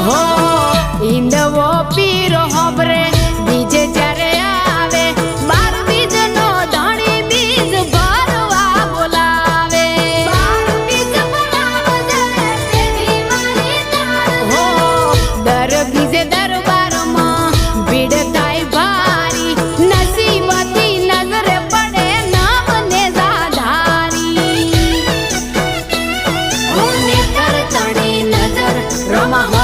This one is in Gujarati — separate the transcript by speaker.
Speaker 1: હો ઈંદવો પીરો હોબરે બીજે જ્યારે આવે બાર બીજનો ધણી બીજ ભરવા બોલાવે હો દર બીજે દરબારમાં ભીડ થાય ભારી નસીબતી નજરે પડે નામને ધારી ને કરતણી નજર રમા